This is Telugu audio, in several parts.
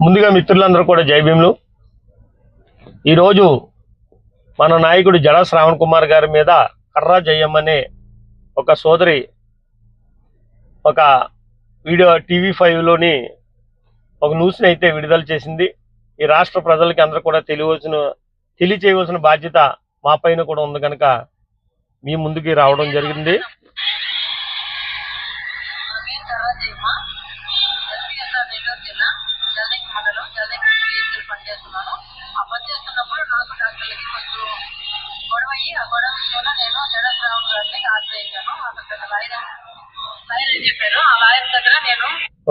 ముందుగా మిత్రులందరూ కూడా జై భీములు. ఈరోజు మన నాయకుడు జడా శ్రావణ్ కుమార్ గారి మీద కర్రా జయమ్మ అనే ఒక సోదరి ఒక వీడియో TV5లోని ఒక న్యూస్ని అయితే విడుదల చేసింది. ఈ రాష్ట్ర ప్రజలకి అందరూ కూడా తెలియచేయవలసిన బాధ్యత మా పైన కూడా ఉంది కనుక మీ ముందుకి రావడం జరిగింది.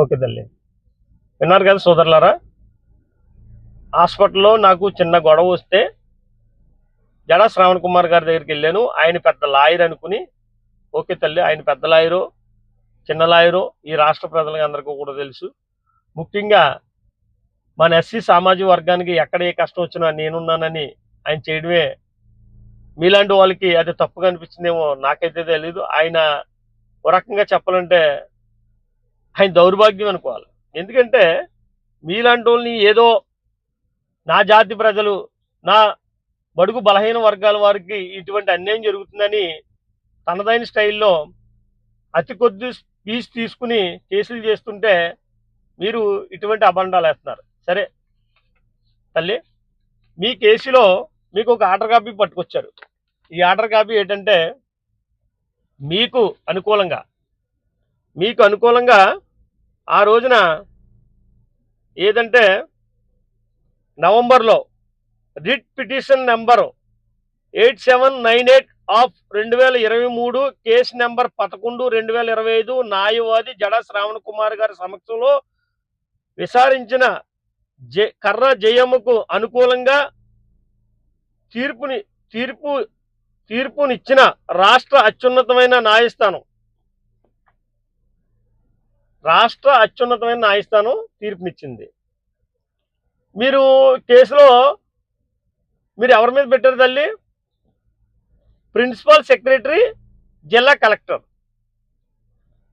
ఓకే తల్లి, విన్నారు కదా సోదరులారా. హాస్పిటల్లో నాకు చిన్న గొడవ వస్తే జడా శ్రావణ్ కుమార్ గారి దగ్గరికి వెళ్ళాను. ఆయన పెద్ద లాయర్ అనుకుని, ఓకే తల్లి, ఆయన పెద్ద లాయరు చిన్న లాయరు ఈ రాష్ట్ర ప్రజలకి అందరికీ కూడా తెలుసు. ముఖ్యంగా మన ఎస్సీ సామాజిక వర్గానికి ఎక్కడ ఏ కష్టం వచ్చినా నేనున్నానని ఆయన చేయడమే మీలాంటి వాళ్ళకి అది తప్పుగా అనిపించిందేమో నాకైతే తెలీదు. ఆయన ఒక రకంగా చెప్పాలంటే ఆయన దౌర్భాగ్యం అనుకోవాలి. ఎందుకంటే మీలాంటి వాళ్ళని ఏదో నా జాతి ప్రజలు, నా బడుగు బలహీన వర్గాల వారికి ఇటువంటి అన్యాయం జరుగుతుందని తనదైన స్టైల్లో అతి కొద్ది ఫీజు తీసుకుని కేసులు చేస్తుంటే మీరు ఇటువంటి అబండాలు వేస్తున్నారు. సరే తల్లి, మీ కేసులో మీకు ఒక ఆర్డర్ కాపీ పట్టుకొచ్చారు. ఈ ఆర్డర్ కాపీ ఏంటంటే మీకు అనుకూలంగా ఆ రోజున ఏదంటే నవంబర్లో writ petition number 8798 of 2023 case number 11/2025 న్యాయవాది జడా శ్రావణ్ కుమార్ గారి సమక్షంలో విచారించిన కర్రా జయమ్మకు అనుకూలంగా తీర్పునిచ్చిన రాష్ట్ర అత్యున్నతమైన న్యాయస్థానం తీర్పునిచ్చింది. మీరు కేసులో మీరు ఎవరి మీద పెట్టారు తల్లి? ప్రిన్సిపల్ సెక్రటరీ, జిల్లా కలెక్టర్.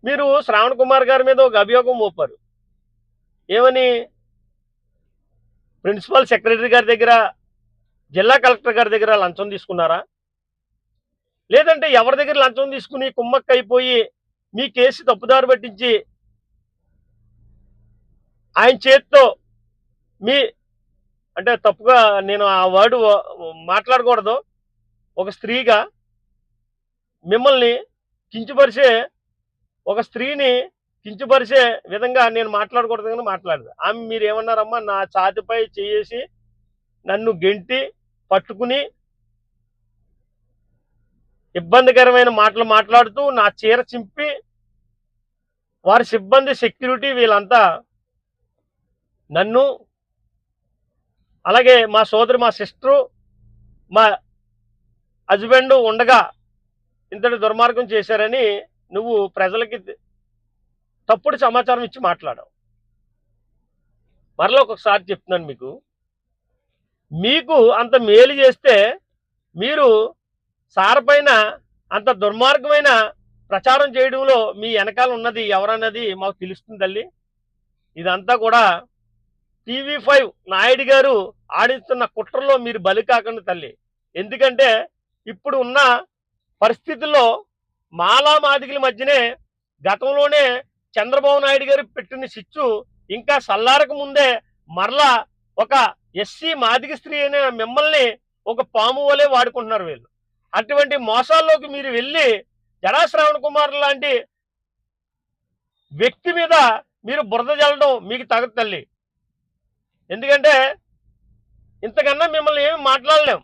మీరు శ్రావణ్ కుమార్ గారి మీద ఒక అభియోగం మోపారు. ఏమని? ప్రిన్సిపల్ సెక్రటరీ గారి దగ్గర, జిల్లా కలెక్టర్ గారి దగ్గర లంచం తీసుకున్నారా? లేదంటే ఎవరి దగ్గర లంచం తీసుకుని కుమ్మక్కైపోయి మీ కేసు తప్పుదారి పట్టించి ఆయన చేతితో అంటే తప్పుగా నేను ఆ వర్డ్ మాట్లాడకూడదు, ఒక స్త్రీగా మిమ్మల్ని కించపరిచే, ఒక స్త్రీని కించపరిచే విధంగా నేను మాట్లాడకూడదు కానీ మాట్లాడదు. ఆమె మీరు ఏమన్నారమ్మా? నా ఛాతిపై చేసి నన్ను గెంటి పట్టుకుని ఇబ్బందికరమైన మాటలు మాట్లాడుతూ నా చీర చింపి వారి సిబ్బంది, సెక్యూరిటీ వీళ్ళంతా నన్ను, అలాగే మా సోదరు, మా సిస్టరు, మా హస్బెండ్ ఉండగా ఇంతటి దుర్మార్గం చేశారని నువ్వు ప్రజలకి తప్పుడు సమాచారం ఇచ్చి మాట్లాడావు. మరలా ఒకసారి చెప్తున్నాను, మీకు అంత మేలు చేస్తే మీరు సార్ పైన అంత దుర్మార్గమైన ప్రచారం చేయడంలో మీ వెనకాల ఉన్నది ఎవరన్నది మాకు తెలుస్తుంది తల్లి. ఇదంతా కూడా TV5 నాయుడు గారు ఆడిస్తున్న కుట్రలో మీరు బలి కాకండి తల్లి. ఎందుకంటే ఇప్పుడు ఉన్న పరిస్థితుల్లో మాలా మాదిగల మధ్యనే గతంలోనే చంద్రబాబు నాయుడు గారు పెట్టిన సిచ్చు ఇంకా సల్లారక ముందే మరలా ఒక ఎస్సీ మాదిగ స్త్రీ అయిన మిమ్మల్ని ఒక పాము వలె వాడుకుంటున్నారు వీళ్ళు. అటువంటి మోసాల్లోకి మీరు వెళ్ళి జడా శ్రావణ్ కుమార్ లాంటి వ్యక్తి మీద మీరు బురద జల్లడం మీకు తగదు తల్లి. ఎందుకంటే ఇంతకన్నా మిమ్మల్ని ఏమి మాట్లాడలేం.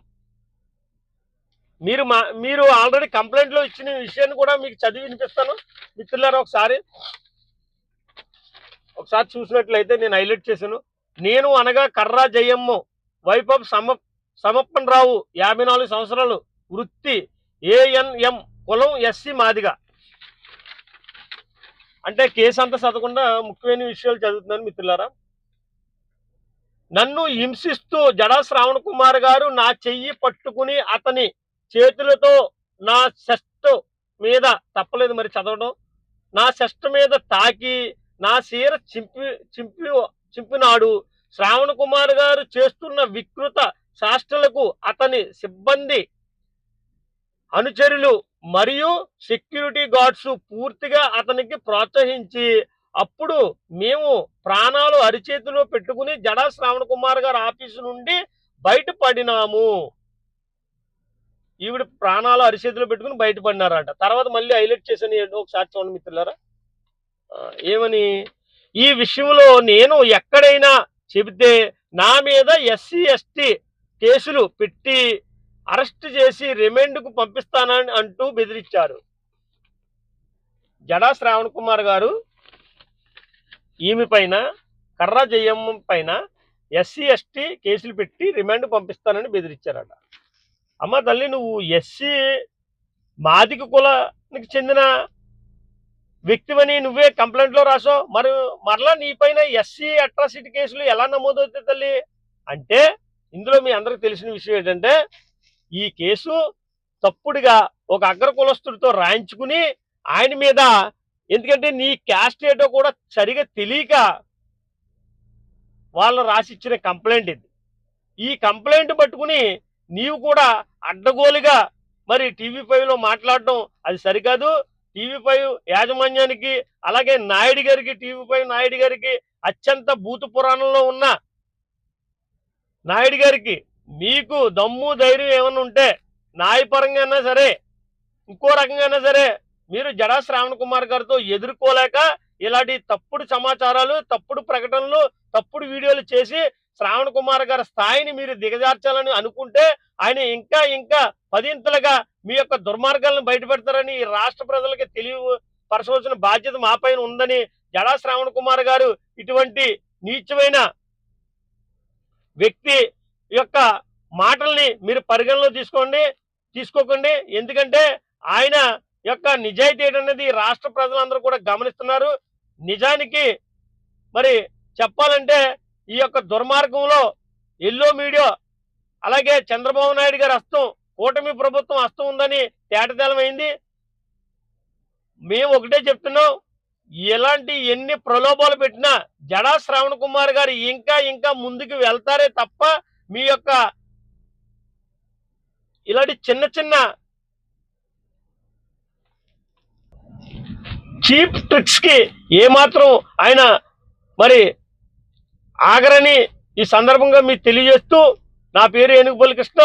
మీరు ఆల్రెడీ కంప్లైంట్లో ఇచ్చిన విషయాన్ని కూడా మీకు చదివి వినిపిస్తాను మిత్రులారా. ఒకసారి చూసినట్లయితే నేను హైలైట్ చేశాను. నేను అనగా కర్రా జయమ్మ, వైఫ్ ఆఫ్ సమప్పన్ రావు, 54 సంవత్సరాలు, వృత్తి ANM, కులం SC మాదిగా. అంటే కేసు అంతా చదవకుండా ముఖ్యమైన విషయాలు చదువుతున్నాను మిత్రులారా. నన్ను హింసిస్తూ జడా శ్రావణ్ కుమార్ గారు నా చెయ్యి పట్టుకుని అతని చేతులతో నా చెస్ట్ మీద, తప్పలేదు మరి చదవడం, నా చెస్ట్ మీద తాకి నా చీర చింపినాడు. శ్రావణ్ కుమార్ గారు చేస్తున్న వికృత శాస్త్రలకు అతని సిబ్బంది, అనుచరులు మరియు సెక్యూరిటీ గార్డ్స్ పూర్తిగా అతనికి ప్రోత్సహించి, అప్పుడు మేము ప్రాణాలు అరిచేతిలో పెట్టుకుని జడా శ్రావణ్ కుమార్ గారి ఆఫీసు నుండి బయటపడినాము. ఈవిడ ప్రాణాలు అరిచేతిలో పెట్టుకుని బయటపడినారంట. తర్వాత మళ్ళీ హైలైట్ చేశాను, ఏంటో ఒకసారి చూడండి మిత్రులారా. ఏమని, ఈ విషయంలో నేను ఎక్కడైనా చెబితే నా మీద ఎస్సీ ఎస్టీ కేసులు పెట్టి అరెస్ట్ చేసి రిమాండ్కు పంపిస్తానని అంటూ బెదిరించారు. జడా శ్రావణ్ కుమార్ గారు ఈమె పైన, కర్రా జయమ్మ పైన ఎస్సీ ఎస్టీ కేసులు పెట్టి రిమాండ్ పంపిస్తానని బెదిరించారట. అమ్మ తల్లి, నువ్వు ఎస్సీ మాదిక కులానికి చెందిన వ్యక్తివని నువ్వే కంప్లైంట్లో రాసావు, మరలా నీ పైన ఎస్సీ అట్రాసిటీ కేసులు ఎలా నమోదవుతాయి తల్లి అంటే, ఇందులో మీ అందరికి తెలిసిన విషయం ఏంటంటే, ఈ కేసు తప్పుడుగా ఒక అగ్ర కులస్తుడితో రాయించుకుని ఆయన మీద, ఎందుకంటే నీ క్యాస్ట్ ఏటో కూడా సరిగా తెలియక వాళ్ళు రాసిచ్చిన కంప్లైంట్ ఇది. ఈ కంప్లైంట్ పట్టుకుని నీవు కూడా అడ్డగోలుగా మరి టీవీ5లో మాట్లాడడం అది సరికాదు. టీవీ5 యాజమాన్యానికి, అలాగే నాయుడు గారికి, టీవీ5 నాయుడు గారికి, అత్యంత భూత పురాణంలో ఉన్న నాయుడు గారికి, మీకు దమ్ము ధైర్యం ఏమన్నా ఉంటే న్యాయపరంగా అయినా సరే ఇంకో రకంగా అయినా సరే మీరు జడా శ్రావణ్ కుమార్ గారితో ఎదుర్కోలేక ఇలాంటి తప్పుడు సమాచారాలు, తప్పుడు ప్రకటనలు, తప్పుడు వీడియోలు చేసి శ్రావణ్ కుమార్ గారి స్థాయిని మీరు దిగజార్చాలని అనుకుంటే ఆయన ఇంకా ఇంకా పదింతలుగా మీ యొక్క దుర్మార్గాలను బయటపెడతారని ఈ రాష్ట్ర ప్రజలకి తెలియపరచవలసిన బాధ్యత మా పైన ఉందని జడా శ్రావణ్ కుమార్ గారు ఇటువంటి నీచమైన వ్యక్తి యొక్క మాటల్ని మీరు పరిగణలో తీసుకోకండి. ఎందుకంటే ఆయన యొక్క నిజాయితీ ఏంటనేది రాష్ట్ర ప్రజలందరూ కూడా గమనిస్తున్నారు. నిజానికి మరి చెప్పాలంటే ఈ యొక్క దుర్మార్గంలో ఎల్లో మీడియా, అలాగే చంద్రబాబు నాయుడు గారి హస్తం, కూటమి ప్రభుత్వం హస్తం ఉందని తేటతెల్లమైంది. మేము ఒకటే చెప్తున్నాం, ఎలాంటి ఎన్ని ప్రలోభాలు పెట్టినా జడా శ్రావణ్ కుమార్ గారు ఇంకా ఇంకా ముందుకు వెళ్తారే తప్ప మీ యొక్క ఇలాంటి చిన్న చిన్న చీప్ ట్రిక్స్ కి ఏమాత్రం ఆయన మరి ఆగరని ఈ సందర్భంగా మీకు తెలియజేస్తూ, నా పేరు ఏనుగుపల్లి కృష్ణ.